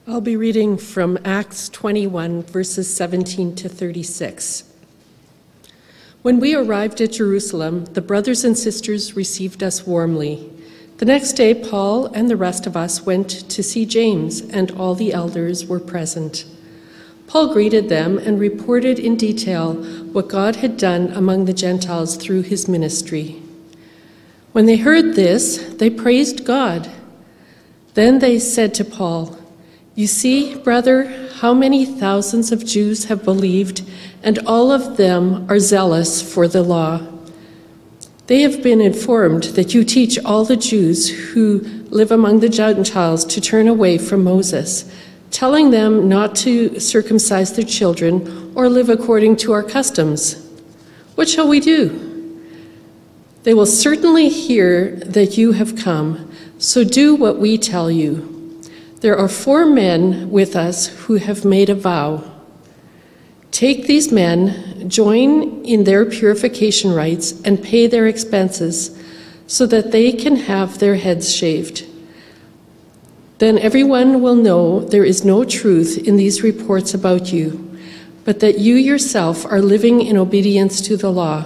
I'll be reading from Acts 21, verses 17 to 36. When we arrived at Jerusalem, the brothers and sisters received us warmly. The next day, Paul and the rest of us went to see James, and all the elders were present. Paul greeted them and reported in detail what God had done among the Gentiles through his ministry. When they heard this, they praised God. Then they said to Paul, "You see, brother, how many thousands of Jews have believed, and all of them are zealous for the law. They have been informed that you teach all the Jews who live among the Gentiles to turn away from Moses, telling them not to circumcise their children or live according to our customs. What shall we do? They will certainly hear that you have come, so do what we tell you. There are 4 men with us who have made a vow. Take these men, join in their purification rites, and pay their expenses so that they can have their heads shaved. Then everyone will know there is no truth in these reports about you, but that you yourself are living in obedience to the law.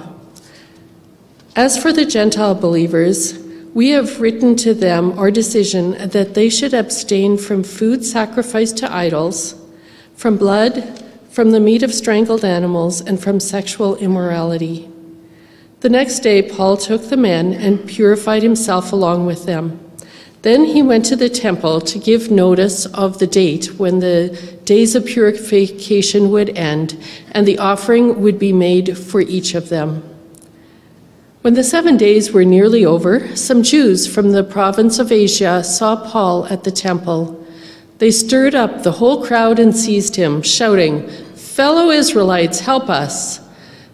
As for the Gentile believers, we have written to them our decision that they should abstain from food sacrificed to idols, from blood, from the meat of strangled animals, and from sexual immorality." The next day, Paul took the men and purified himself along with them. Then he went to the temple to give notice of the date when the days of purification would end, and the offering would be made for each of them. When the 7 days were nearly over, some Jews from the province of Asia saw Paul at the temple. They stirred up the whole crowd and seized him, shouting, "Fellow Israelites, help us!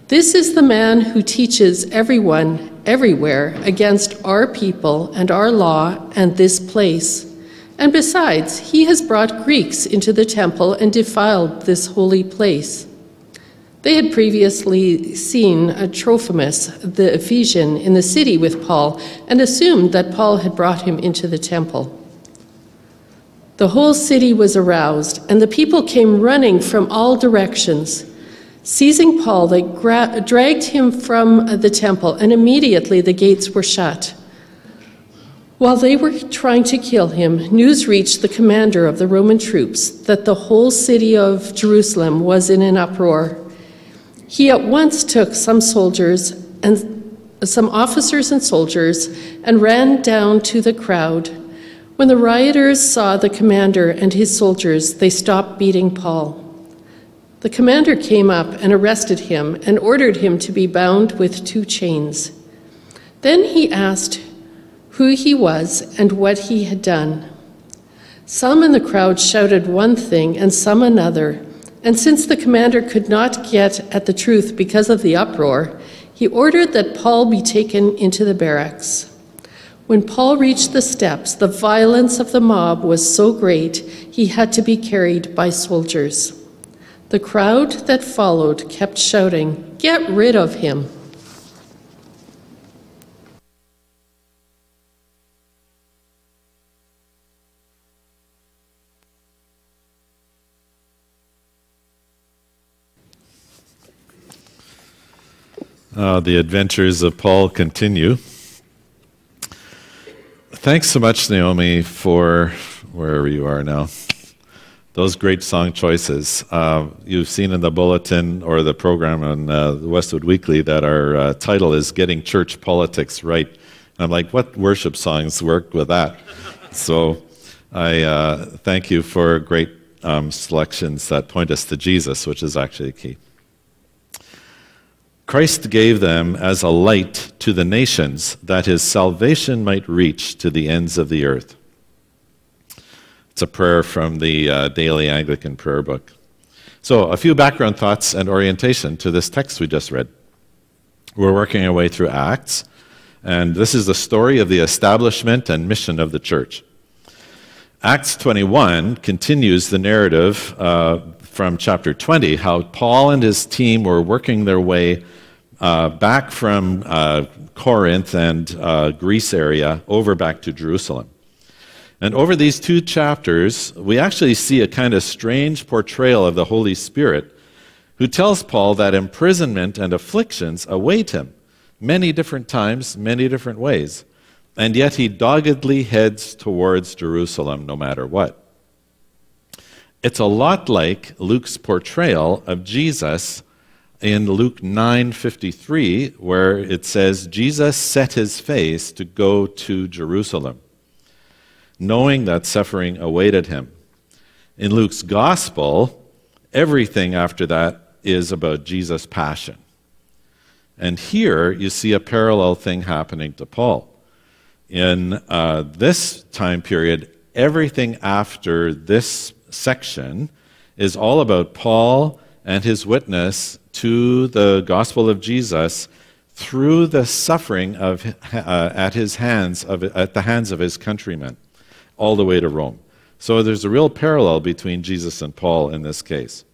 This is the man who teaches everyone, everywhere, against our people and our law and this place. And besides, he has brought Greeks into the temple and defiled this holy place." They had previously seen Trophimus, the Ephesian, in the city with Paul and assumed that Paul had brought him into the temple. The whole city was aroused, and the people came running from all directions. Seizing Paul, they dragged him from the temple, and immediately the gates were shut. While they were trying to kill him, news reached the commander of the Roman troops that the whole city of Jerusalem was in an uproar. He at once took some officers and soldiers, and ran down to the crowd. When the rioters saw the commander and his soldiers, they stopped beating Paul. The commander came up and arrested him and ordered him to be bound with 2 chains. Then he asked who he was and what he had done. Some in the crowd shouted one thing and some another. And since the commander could not get at the truth because of the uproar, he ordered that Paul be taken into the barracks. When Paul reached the steps, the violence of the mob was so great he had to be carried by soldiers. The crowd that followed kept shouting, "Get rid of him!" The adventures of Paul continue. Thanks so much, Naomi, for wherever you are now. Those great song choices. You've seen in the bulletin or the program on the Westwood Weekly that our title is Getting Church Politics Right. And I'm like, what worship songs work with that? So I thank you for great selections that point us to Jesus, which is actually key. Christ gave them as a light to the nations, that his salvation might reach to the ends of the earth. It's a prayer from the Daily Anglican Prayer Book. So, a few background thoughts and orientation to this text we just read. We're working our way through Acts, and this is the story of the establishment and mission of the church. Acts 21 continues the narrative from chapter 20, how Paul and his team were working their way back from Corinth and Greece area over back to Jerusalem. And over these 2 chapters, we actually see a kind of strange portrayal of the Holy Spirit, who tells Paul that imprisonment and afflictions await him many different times, many different ways. And yet he doggedly heads towards Jerusalem no matter what. It's a lot like Luke's portrayal of Jesus in Luke 9:53, where it says, Jesus set his face to go to Jerusalem, knowing that suffering awaited him. In Luke's gospel, everything after that is about Jesus' passion. And here you see a parallel thing happening to Paul. In this time period, everything after this section is all about Paul and his witness to the gospel of Jesus through the suffering at the hands of his countrymen, all the way to Rome. So there's a real parallel between Jesus and Paul in this case.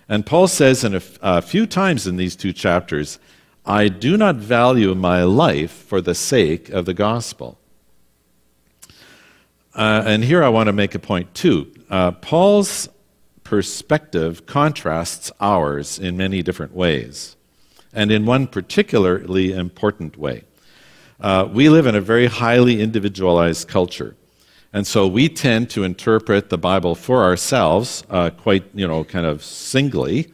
And Paul says in a few times in these 2 chapters, I do not value my life for the sake of the gospel. And here I want to make a point too. Paul's perspective contrasts ours in many different ways, and in one particularly important way. We live in a very highly individualized culture, and so we tend to interpret the Bible for ourselves quite, kind of singly.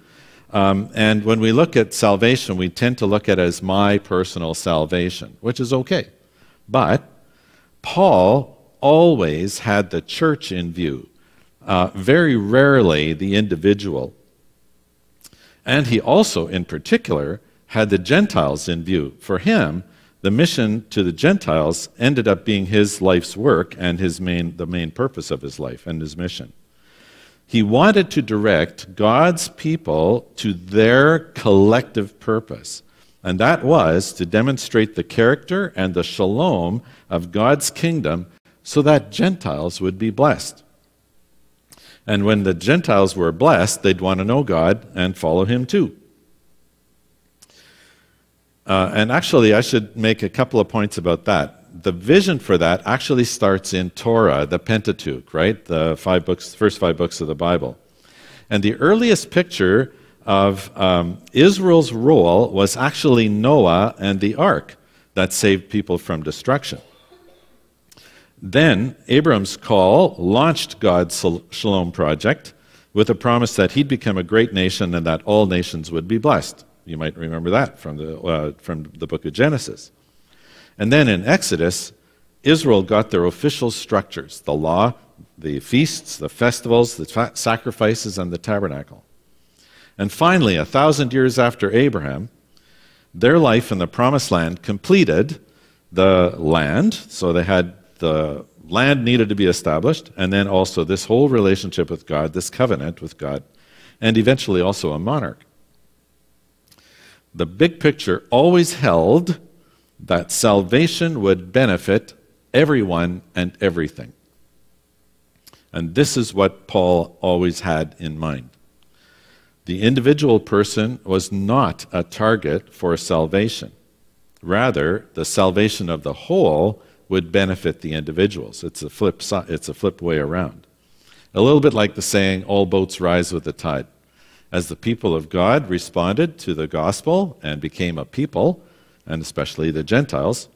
And when we look at salvation, we tend to look at it as my personal salvation, which is okay. But Paul always had the church in view, very rarely the individual. And he also, in particular, had the Gentiles in view. For him, the mission to the Gentiles ended up being his life's work and the main purpose of his life and his mission. He wanted to direct God's people to their collective purpose, and that was to demonstrate the character and the shalom of God's kingdom so that Gentiles would be blessed. And when the Gentiles were blessed, they'd want to know God and follow him too. And actually, I should make a couple of points about that. The vision for that actually starts in Torah, the Pentateuch, right? The first 5 books of the Bible. And the earliest picture of Israel's role was actually Noah and the ark that saved people from destruction. Then Abram's call launched God's Shalom project with a promise that he'd become a great nation and that all nations would be blessed. You might remember that from the book of Genesis. And then in Exodus, Israel got their official structures, the law, the feasts, the festivals, the sacrifices, and the tabernacle. And finally, 1,000 years after Abraham, their life in the promised land completed the land, so they had the land needed to be established, and then also this whole relationship with God, this covenant with God, and eventually also a monarch. The big picture always held that salvation would benefit everyone and everything. And this is what Paul always had in mind. The individual person was not a target for salvation. Rather, the salvation of the whole would benefit the individuals. It's a flip way around. A little bit like the saying, all boats rise with the tide. As the people of God responded to the gospel and became a people, and especially the Gentiles,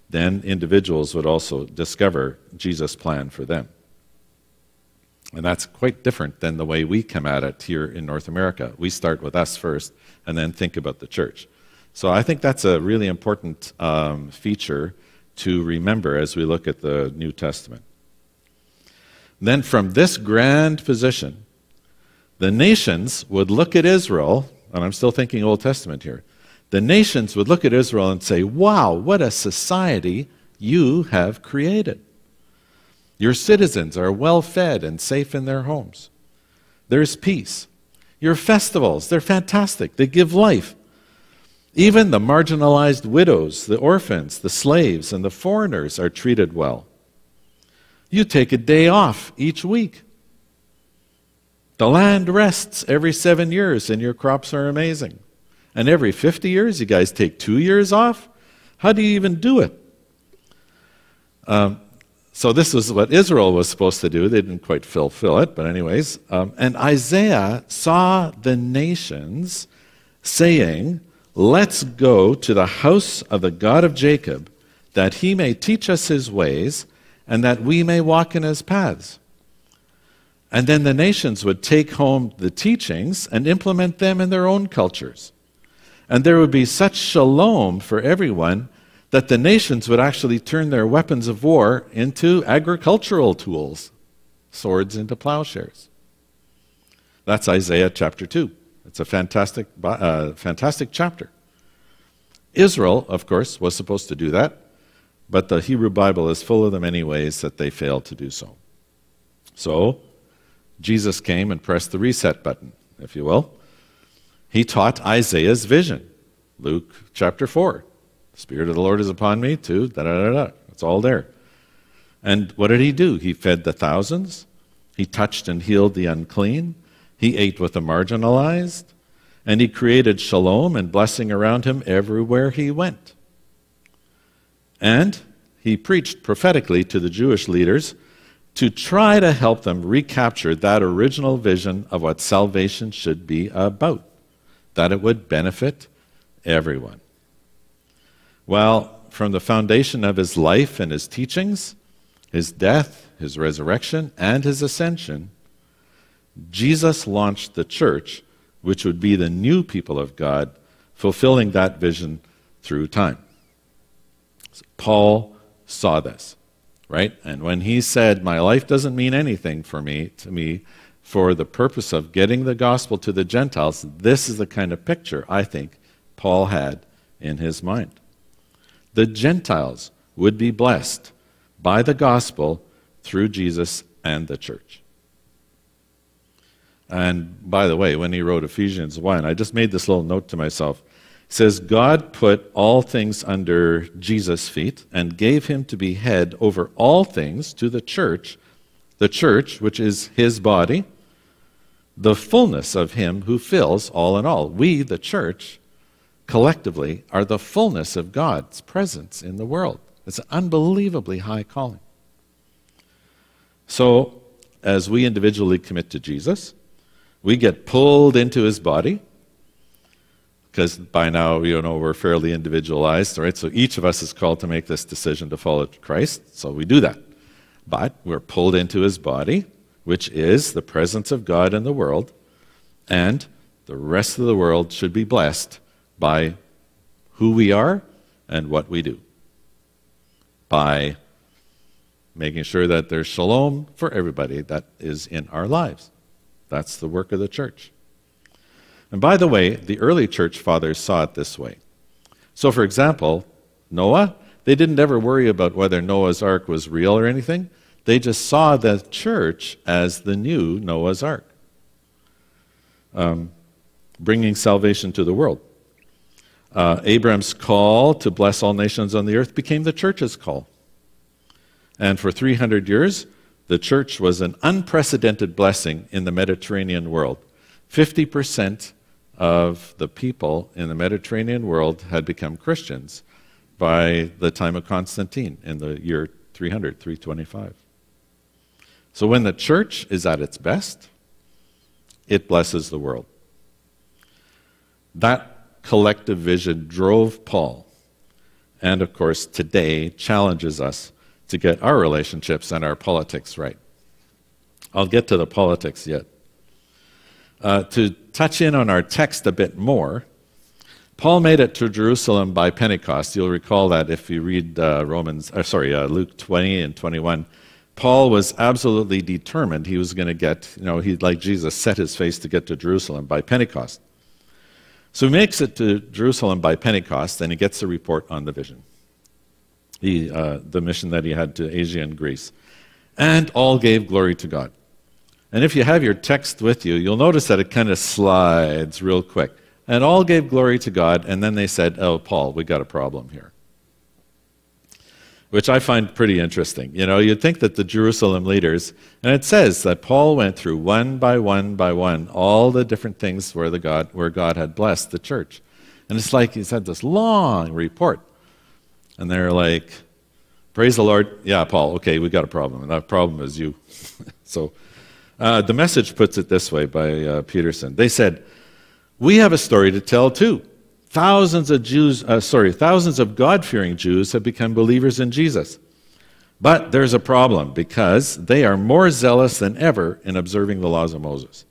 then individuals would also discover Jesus' plan for them. And that's quite different than the way we come at it here in North America. We start with us first and then think about the church. So I think that's a really important feature to remember as we look at the New Testament. Then from this grand position, the nations would look at Israel, and I'm still thinking Old Testament here, the nations would look at Israel and say, wow, what a society you have created. Your citizens are well fed and safe in their homes. There's peace. Your festivals, they're fantastic. They give life. Even the marginalized widows, the orphans, the slaves, and the foreigners are treated well. You take a day off each week. The land rests every 7 years, and your crops are amazing. And every 50 years, you guys take 2 years off? How do you even do it? So this was what Israel was supposed to do. They didn't quite fulfill it, but anyways. And Isaiah saw the nations saying, "Let's go to the house of the God of Jacob, that he may teach us his ways, and that we may walk in his paths." And then the nations would take home the teachings and implement them in their own cultures. And there would be such shalom for everyone that the nations would actually turn their weapons of war into agricultural tools, swords into plowshares. That's Isaiah chapter 2. It's a fantastic chapter. Israel, of course, was supposed to do that, but the Hebrew Bible is full of the many ways that they failed to do so. So, Jesus came and pressed the reset button, if you will. He taught Isaiah's vision. Luke chapter 4. The Spirit of the Lord is upon me to da-da-da-da. It's all there. And what did he do? He fed the thousands. He touched and healed the unclean. He ate with the marginalized. And he created shalom and blessing around him everywhere he went. And he preached prophetically to the Jewish leaders to try to help them recapture that original vision of what salvation should be about, that it would benefit everyone. Well, from the foundation of his life and his teachings, his death, his resurrection, and his ascension, Jesus launched the church, which would be the new people of God, fulfilling that vision through time. Paul saw this. Right? And when he said, "My life doesn't mean anything to me, for the purpose of getting the gospel to the Gentiles," this is the kind of picture I think Paul had in his mind. The Gentiles would be blessed by the gospel through Jesus and the church. And by the way, when he wrote Ephesians 1, I just made this little note to myself. It says, "God put all things under Jesus' feet and gave him to be head over all things to the church, which is his body, the fullness of him who fills all in all." We, the church, collectively are the fullness of God's presence in the world. It's an unbelievably high calling. So, as we individually commit to Jesus, we get pulled into his body, because by now, we're fairly individualized, right? So each of us is called to make this decision to follow Christ, so we do that. But we're pulled into his body, which is the presence of God in the world, and the rest of the world should be blessed by who we are and what we do, by making sure that there's shalom for everybody that is in our lives. That's the work of the church. And by the way, the early church fathers saw it this way. So for example, Noah, they didn't ever worry about whether Noah's Ark was real or anything. They just saw the church as the new Noah's Ark, bringing salvation to the world. Abraham's call to bless all nations on the earth became the church's call. And for 300 years, the church was an unprecedented blessing in the Mediterranean world. 50% of the people in the Mediterranean world had become Christians by the time of Constantine in the year 300, 325. So when the church is at its best, it blesses the world. That collective vision drove Paul, and of course today challenges us to get our relationships and our politics right. I'll get to the politics yet. To touch in on our text a bit more, Paul made it to Jerusalem by Pentecost. You'll recall that if you read Luke 20 and 21. Paul was absolutely determined he was going to get, he, like Jesus, set his face to get to Jerusalem by Pentecost. So he makes it to Jerusalem by Pentecost, and he gets a report on the vision, the mission that he had to Asia and Greece. And all gave glory to God. And if you have your text with you, you'll notice that it kind of slides real quick. And all gave glory to God, and then they said, "Oh, Paul, we got a problem here." Which I find pretty interesting. You'd think that the Jerusalem leaders, and it says that Paul went through one by one by one all the different things where God had blessed the church. And it's like he's had this long report. And they're like, Praise the Lord. Yeah, Paul, okay, we got a problem, and that problem is you. So the Message puts it this way by Peterson. They said, "We have a story to tell too. Thousands of God-fearing Jews have become believers in Jesus. But there's a problem because they are more zealous than ever in observing the laws of Moses.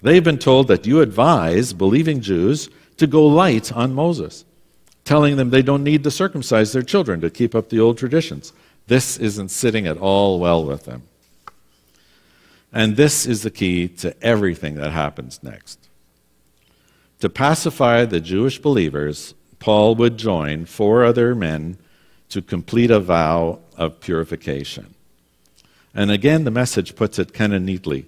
They've been told that you advise believing Jews to go light on Moses, telling them they don't need to circumcise their children to keep up the old traditions. This isn't sitting at all well with them." And this is the key to everything that happens next. To pacify the Jewish believers, Paul would join 4 other men to complete a vow of purification. And again, the Message puts it kind of neatly.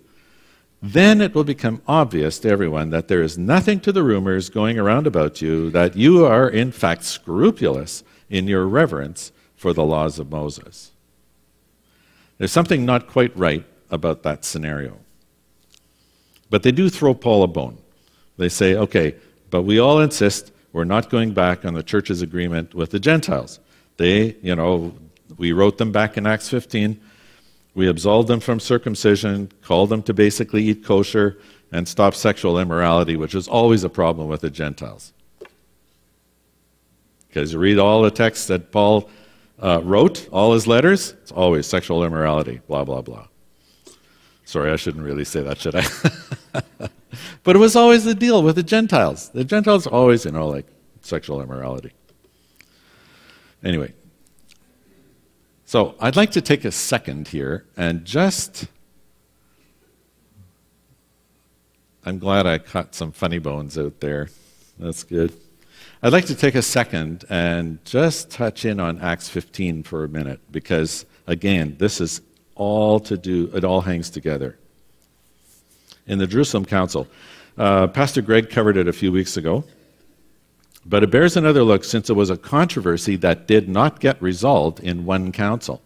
"Then it will become obvious to everyone that there is nothing to the rumors going around about you, that you are in fact scrupulous in your reverence for the laws of Moses." There's something not quite right about that scenario. But they do throw Paul a bone. They say, okay, but we all insist we're not going back on the church's agreement with the Gentiles. We wrote them back in Acts 15. We absolved them from circumcision, called them to basically eat kosher, and stop sexual immorality, which is always a problem with the Gentiles. Because you read all the texts that Paul wrote, all his letters, it's always sexual immorality, blah, blah, blah. Sorry, I shouldn't really say that, should I? But it was always the deal with the Gentiles. The Gentiles always, like sexual immorality. Anyway, so I'd like to take a second here and I'm glad I caught some funny bones out there. That's good. I'd like to take a second and just touch in on Acts 15 for a minute, because again, this is all to do, it all hangs together. In the Jerusalem Council, Pastor Greg covered it a few weeks ago, but it bears another look since it was a controversy that did not get resolved in one council.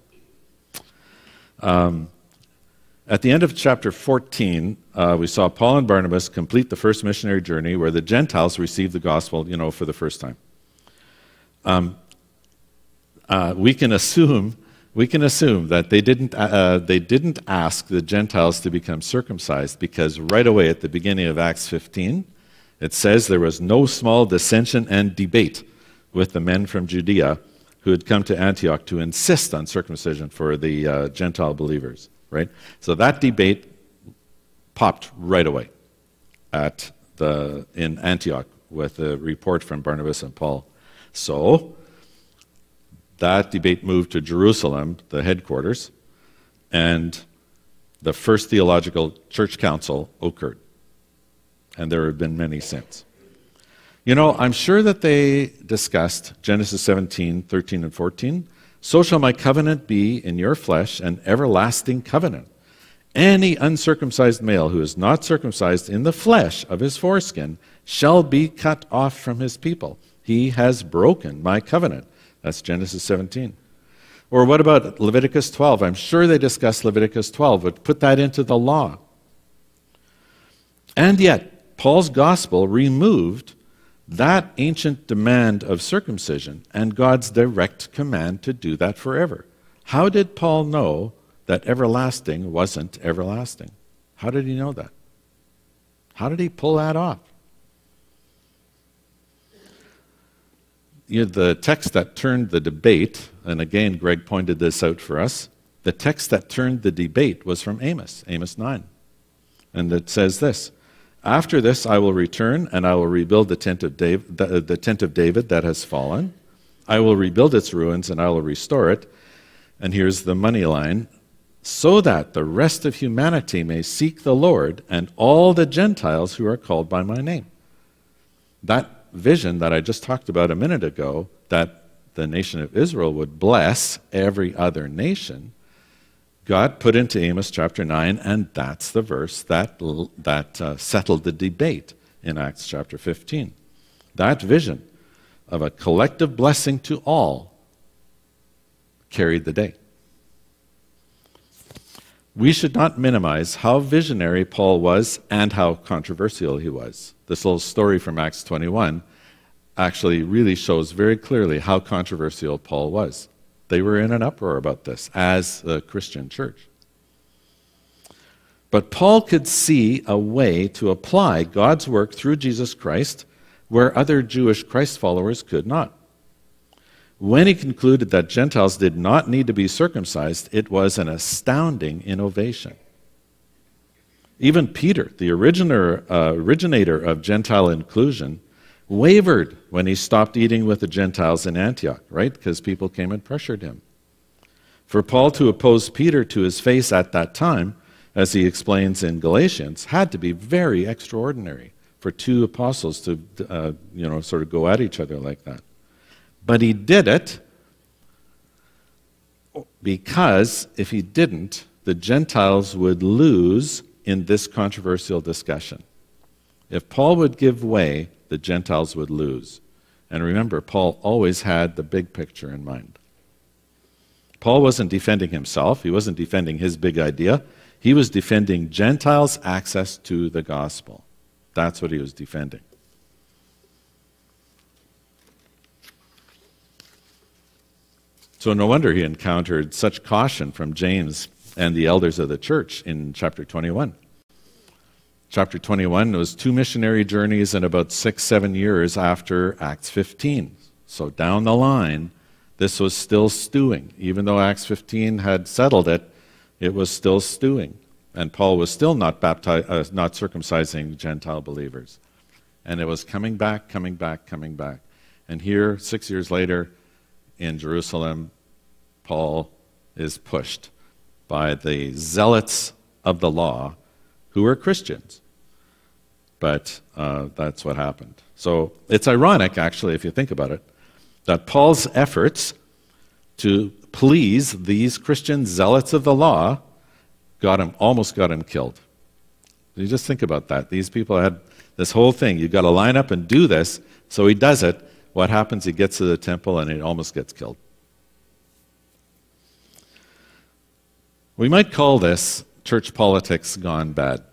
At the end of chapter 14, we saw Paul and Barnabas complete the first missionary journey where the Gentiles received the gospel, for the first time. We can assume that they didn't ask the Gentiles to become circumcised, because right away at the beginning of Acts 15, it says there was no small dissension and debate with the men from Judea who had come to Antioch to insist on circumcision for the Gentile believers, right? So that debate popped right away in Antioch with a report from Barnabas and Paul. So that debate moved to Jerusalem, the headquarters, and the first theological church council occurred. And there have been many since. I'm sure that they discussed Genesis 17, 13, and 14. "So shall my covenant be in your flesh, an everlasting covenant. Any uncircumcised male who is not circumcised in the flesh of his foreskin shall be cut off from his people. He has broken my covenant." That's Genesis 17. Or what about Leviticus 12? I'm sure they discussed Leviticus 12, but put that into the law. And yet, Paul's gospel removed that ancient demand of circumcision and God's direct command to do that forever. How did Paul know that everlasting wasn't everlasting? How did he know that? How did he pull that off? The text that turned the debate, and again, Greg pointed this out for us, the text that turned the debate was from Amos 9. And it says this: "After this I will return, and I will rebuild the tent of David that has fallen. I will rebuild its ruins, and I will restore it." And here's the money line: "So that the rest of humanity may seek the Lord, and all the Gentiles who are called by my name." That vision that I just talked about a minute ago, that the nation of Israel would bless every other nation, God put into Amos chapter 9, and that's the verse that settled the debate in Acts chapter 15. That vision of a collective blessing to all carried the day. We should not minimize how visionary Paul was and how controversial he was. This little story from Acts 21 actually really shows very clearly how controversial Paul was. They were in an uproar about this as a Christian church. But Paul could see a way to apply God's work through Jesus Christ where other Jewish Christ followers could not. When he concluded that Gentiles did not need to be circumcised, it was an astounding innovation. Even Peter, the originator of Gentile inclusion, wavered when he stopped eating with the Gentiles in Antioch, right? Because people came and pressured him. For Paul to oppose Peter to his face at that time, as he explains in Galatians, had to be very extraordinary for two apostles to, sort of go at each other like that. But he did it because if he didn't, the Gentiles would lose in this controversial discussion. If Paul would give way, the Gentiles would lose. And remember, Paul always had the big picture in mind. Paul wasn't defending himself. He wasn't defending his big idea. He was defending Gentiles' access to the gospel. That's what he was defending. So no wonder he encountered such caution from James and the elders of the church in chapter 21. Chapter 21 was 2 missionary journeys and about 6-7 years after Acts 15. So down the line, this was still stewing. Even though Acts 15 had settled it, it was still stewing. And Paul was still not circumcising Gentile believers. And it was coming back. And here, 6 years later, in Jerusalem, Paul is pushed by the zealots of the law who were Christians. But that's what happened. So it's ironic, actually, if you think about it, that Paul's efforts to please these Christian zealots of the law almost got him killed. You just think about that. These people had this whole thing. You've got to line up and do this. So he does it. What happens? He gets to the temple and he almost gets killed. We might call this church politics gone bad.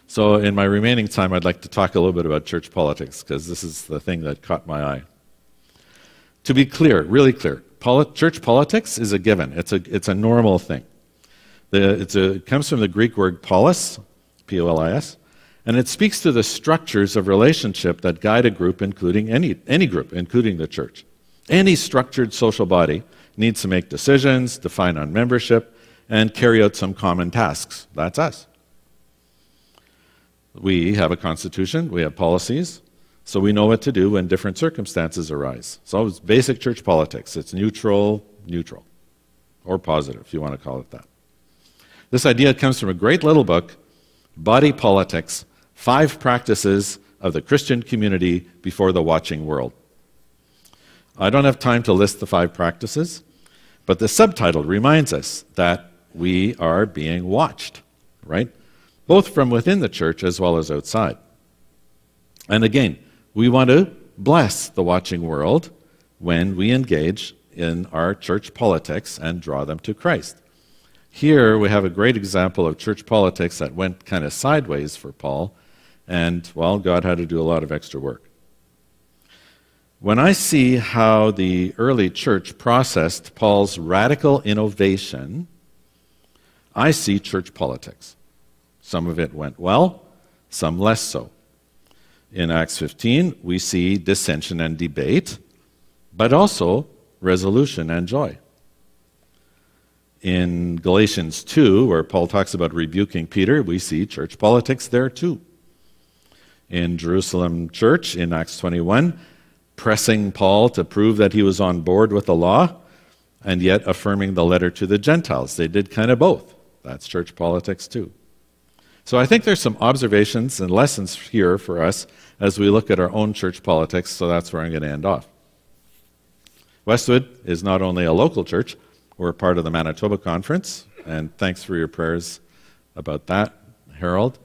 So in my remaining time, I'd like to talk a little bit about church politics, because this is the thing that caught my eye. To be clear, really clear, church politics is a given. It's a normal thing. It comes from the Greek word polis, P-O-L-I-S, and it speaks to the structures of relationship that guide a group, including any group, including the church. Any structured social body needs to make decisions, define on membership, and carry out some common tasks. That's us. We have a constitution, we have policies, so we know what to do when different circumstances arise. So it's basic church politics. It's neutral, or positive, if you want to call it that. This idea comes from a great little book, Body Politics, 5 Practices of the Christian Community Before the Watching World. I don't have time to list the 5 practices, but the subtitle reminds us that we are being watched, right? Both from within the church as well as outside. And again, we want to bless the watching world when we engage in our church politics and draw them to Christ. Here we have a great example of church politics that went kind of sideways for Paul, and, well, God had to do a lot of extra work. When I see how the early church processed Paul's radical innovation, I see church politics. Some of it went well, some less so. In Acts 15, we see dissension and debate, but also resolution and joy. In Galatians 2, where Paul talks about rebuking Peter, we see church politics there too. In Jerusalem church, in Acts 21, pressing Paul to prove that he was on board with the law, and yet affirming the letter to the Gentiles. They did kind of both. That's church politics too. So I think there's some observations and lessons here for us as we look at our own church politics, so that's where I'm going to end off. Westwood is not only a local church, we're part of the Manitoba Conference, and thanks for your prayers about that, Harold.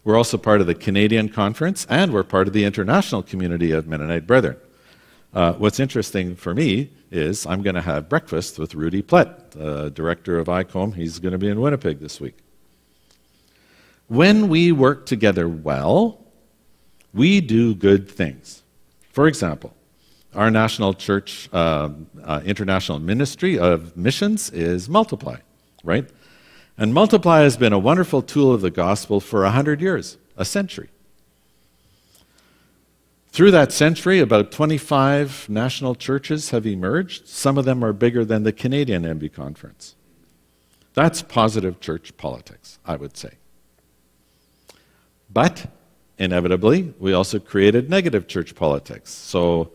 We're also part of the Canadian Conference, and we're part of the international community of Mennonite Brethren. What's interesting for me is I'm going to have breakfast with Rudy Plett, the director of ICOM. He's going to be in Winnipeg this week. When we work together well, we do good things. For example, Our national church international ministry of missions is Multiply, right? And Multiply has been a wonderful tool of the gospel for 100 years, a century. Through that century, about 25 national churches have emerged. Some of them are bigger than the Canadian MB Conference. That's positive church politics, I would say. But, inevitably, we also created negative church politics. So,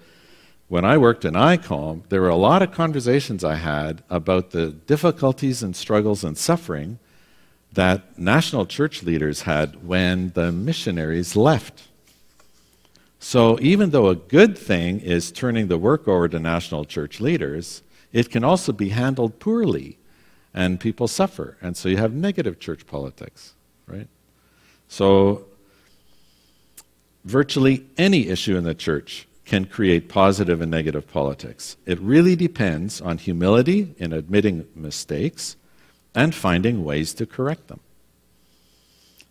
when I worked in ICOM, there were a lot of conversations I had about the difficulties and struggles and suffering that national church leaders had when the missionaries left. So even though a good thing is turning the work over to national church leaders, it can also be handled poorly, and people suffer. And so you have negative church politics, right? So virtually any issue in the church can create positive and negative politics. It really depends on humility in admitting mistakes and finding ways to correct them.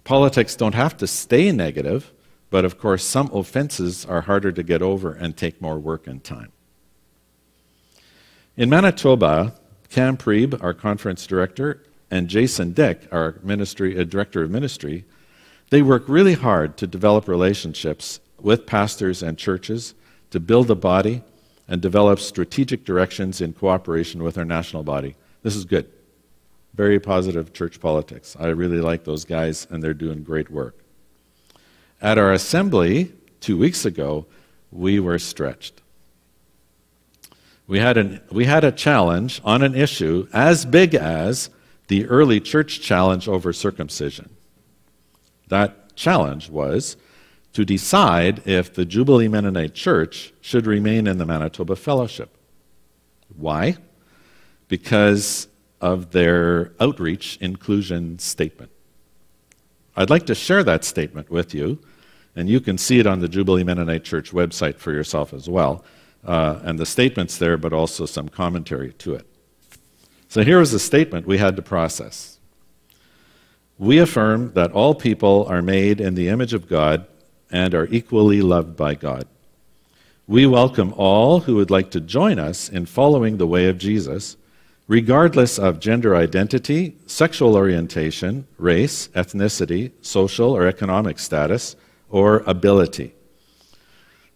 Politics don't have to stay negative, but of course some offenses are harder to get over and take more work and time. In Manitoba, Cam Preeb, our conference director, and Jason Dick, our director of ministry, they work really hard to develop relationships with pastors and churches to build a body and develop strategic directions in cooperation with our national body. This is good. Very positive church politics. I really like those guys, and they're doing great work. At our assembly 2 weeks ago, we were stretched. We had a challenge on an issue as big as the early church challenge over circumcision. That challenge was to decide if the Jubilee Mennonite Church should remain in the Manitoba Fellowship. Why? Because of their outreach inclusion statement. I'd like to share that statement with you, and you can see it on the Jubilee Mennonite Church website for yourself as well. And the statement's there, but also some commentary to it. So here was the statement we had to process. We affirm that all people are made in the image of God and are equally loved by God. We welcome all who would like to join us in following the way of Jesus, regardless of gender identity, sexual orientation, race, ethnicity, social or economic status, or ability.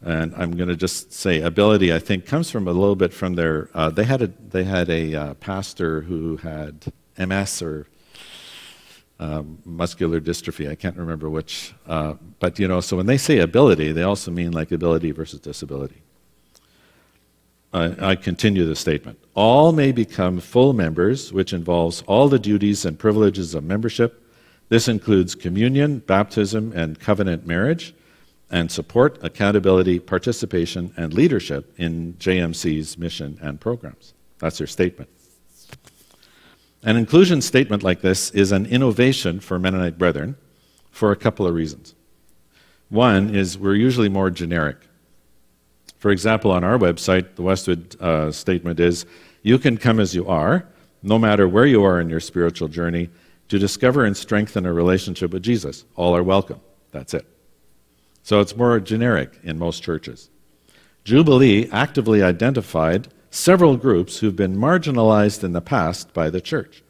And I'm going to just say ability, I think, comes from a little bit from their, they had a pastor who had MS or muscular dystrophy, I can't remember which, but you know, so when they say ability, they also mean like ability versus disability. I continue the statement. All may become full members, which involves all the duties and privileges of membership. This includes communion, baptism, and covenant marriage, and support, accountability, participation, and leadership in JMC's mission and programs. That's their statement. An inclusion statement like this is an innovation for Mennonite Brethren for a couple of reasons. One is we're usually more generic. For example, on our website, the Westwood statement is, you can come as you are, no matter where you are in your spiritual journey, to discover and strengthen a relationship with Jesus. All are welcome. That's it. So it's more generic in most churches. Jubilee actively identified several groups who've been marginalized in the past by the church.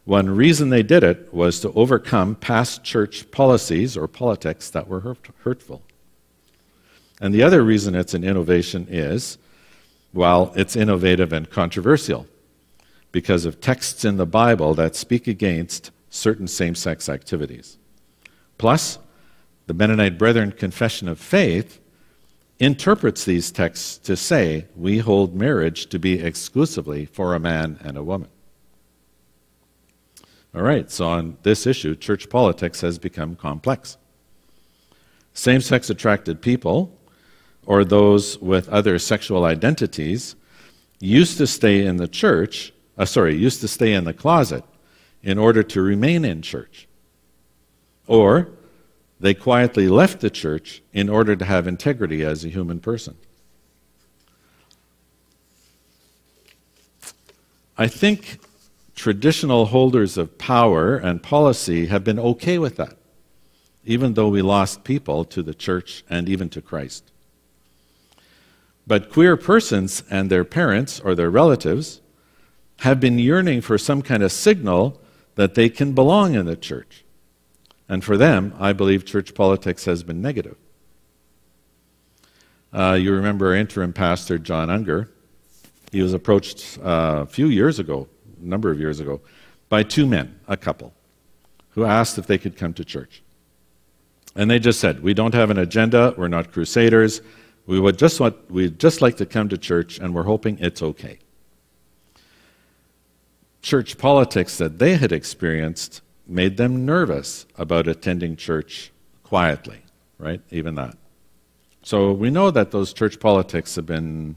One reason they did it was to overcome past church policies or politics that were hurtful. And the other reason it's an innovation is, well, it's innovative and controversial because of texts in the Bible that speak against certain same-sex activities. Plus, the Mennonite Brethren Confession of Faith interprets these texts to say we hold marriage to be exclusively for a man and a woman. All right, so on this issue, church politics has become complex. Same-sex attracted people, or those with other sexual identities, used to stay in the church, used to stay in the closet in order to remain in church. Or they quietly left the church in order to have integrity as a human person. I think traditional holders of power and policy have been okay with that, even though we lost people to the church and even to Christ. But queer persons and their parents or their relatives have been yearning for some kind of signal that they can belong in the church. And for them, I believe church politics has been negative. You remember our interim pastor, John Unger. He was approached a number of years ago, by two men, a couple, who asked if they could come to church. And they just said, we don't have an agenda, we're not crusaders, we'd just like to come to church, and we're hoping it's okay. Church politics that they had experienced made them nervous about attending church quietly, right? Even that. So we know that those church politics have been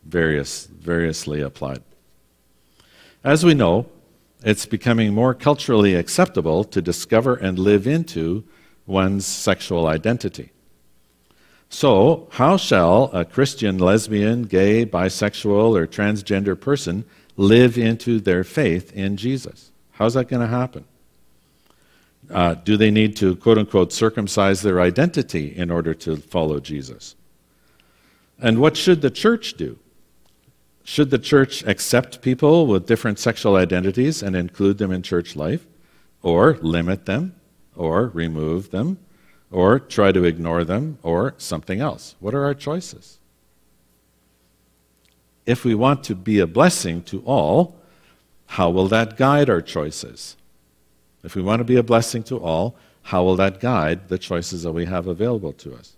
variously applied. As we know, it's becoming more culturally acceptable to discover and live into one's sexual identity. So, how shall a Christian, lesbian, gay, bisexual, or transgender person live into their faith in Jesus? How's that going to happen? Do they need to, quote-unquote, circumcise their identity in order to follow Jesus? And what should the church do? Should the church accept people with different sexual identities and include them in church life, or limit them, or remove them, or try to ignore them, or something else? What are our choices? If we want to be a blessing to all, how will that guide our choices? If we want to be a blessing to all, how will that guide the choices that we have available to us?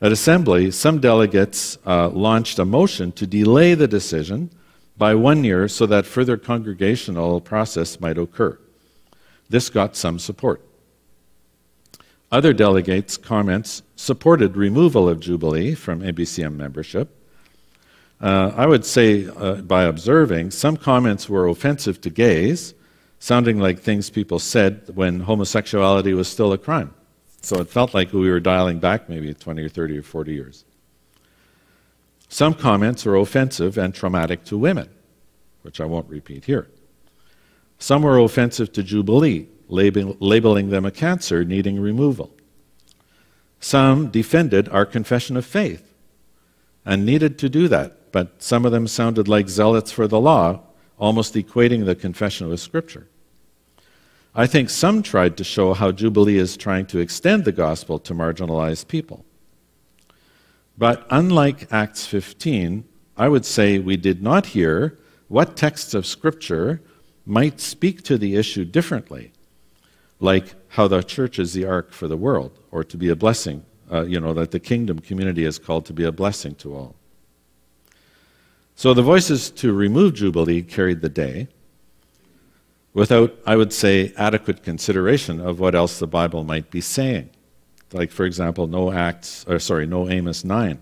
At Assembly, some delegates launched a motion to delay the decision by 1 year so that further congregational process might occur. This got some support. Other delegates' comments supported removal of Jubilee from NBCM membership. I would say, by observing, some comments were offensive to gays, sounding like things people said when homosexuality was still a crime. So it felt like we were dialing back maybe 20 or 30 or 40 years. Some comments were offensive and traumatic to women, which I won't repeat here. Some were offensive to Jubilee, labeling them a cancer needing removal. Some defended our confession of faith and needed to do that, but some of them sounded like zealots for the law, almost equating the confession with Scripture. I think some tried to show how Jubilee is trying to extend the gospel to marginalized people. But unlike Acts 15, I would say we did not hear what texts of Scripture might speak to the issue differently, like how the church is the ark for the world, or to be a blessing, that the kingdom community is called to be a blessing to all. So the voices to remove Jubilee carried the day, without, I would say, adequate consideration of what else the Bible might be saying. Like, for example, no Amos 9.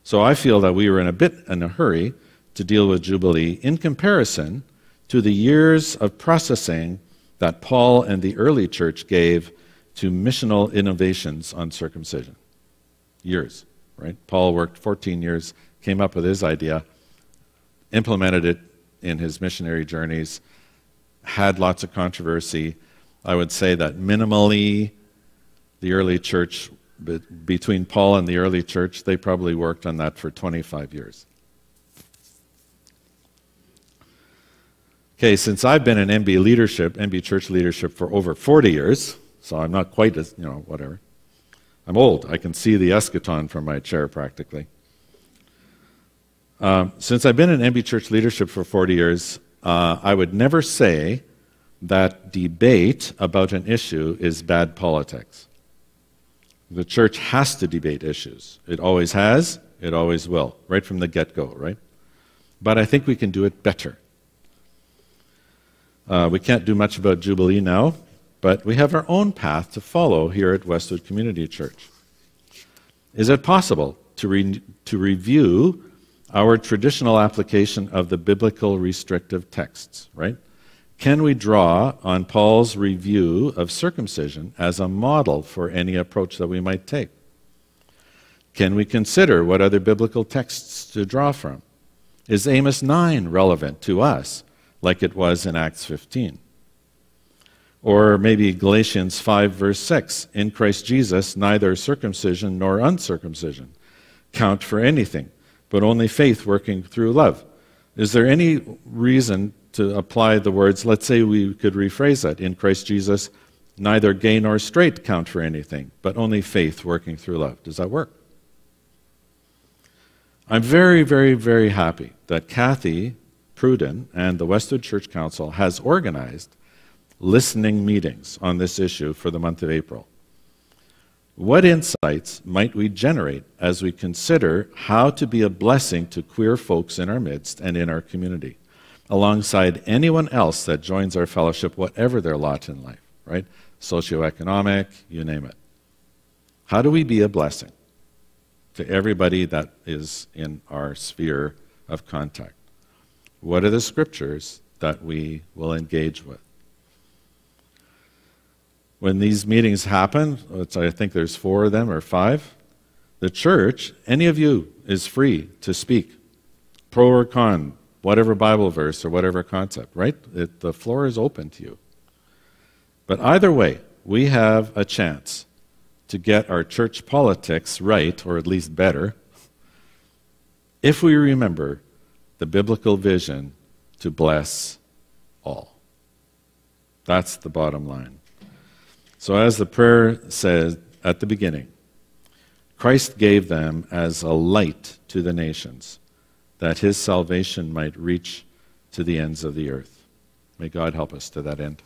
So I feel that we were in a hurry to deal with Jubilee in comparison to the years of processing that Paul and the early church gave to missional innovations on circumcision. Years, right? Paul worked 14 years, came up with his idea, implemented it in his missionary journeys, had lots of controversy. I would say that minimally, the early church, between Paul and the early church, they probably worked on that for 25 years. Okay, since I've been in MB church leadership for over 40 years, so I'm not quite as, whatever. I'm old. I can see the eschaton from my chair practically. Since I've been in MB church leadership for 40 years, I would never say that debate about an issue is bad politics. The church has to debate issues. It always has, it always will, right from the get-go, right? But I think we can do it better. We can't do much about Jubilee now, but we have our own path to follow here at Westwood Community Church. Is it possible to review our traditional application of the biblical restrictive texts, right? Can we draw on Paul's review of circumcision as a model for any approach that we might take? Can we consider what other biblical texts to draw from? Is Amos 9 relevant to us like it was in Acts 15? Or maybe Galatians 5, verse 6, in Christ Jesus, neither circumcision nor uncircumcision count for anything, but only faith working through love. Is there any reason to apply the words, let's say we could rephrase that, in Christ Jesus, neither gay nor straight count for anything, but only faith working through love? Does that work? I'm very, very, very happy that Kathy Pruden and the Westwood Church Council has organized listening meetings on this issue for the month of April. What insights might we generate as we consider how to be a blessing to queer folks in our midst and in our community, alongside anyone else that joins our fellowship, whatever their lot in life, right? Socioeconomic, you name it. How do we be a blessing to everybody that is in our sphere of contact? What are the scriptures that we will engage with? When these meetings happen, I think there's 4 of them or 5, the church, any of you is free to speak, pro or con, whatever Bible verse or whatever concept, right? The floor is open to you. But either way, we have a chance to get our church politics right, or at least better, if we remember the biblical vision to bless all. That's the bottom line. So as the prayer says at the beginning, Christ gave them as a light to the nations, that his salvation might reach to the ends of the earth. May God help us to that end.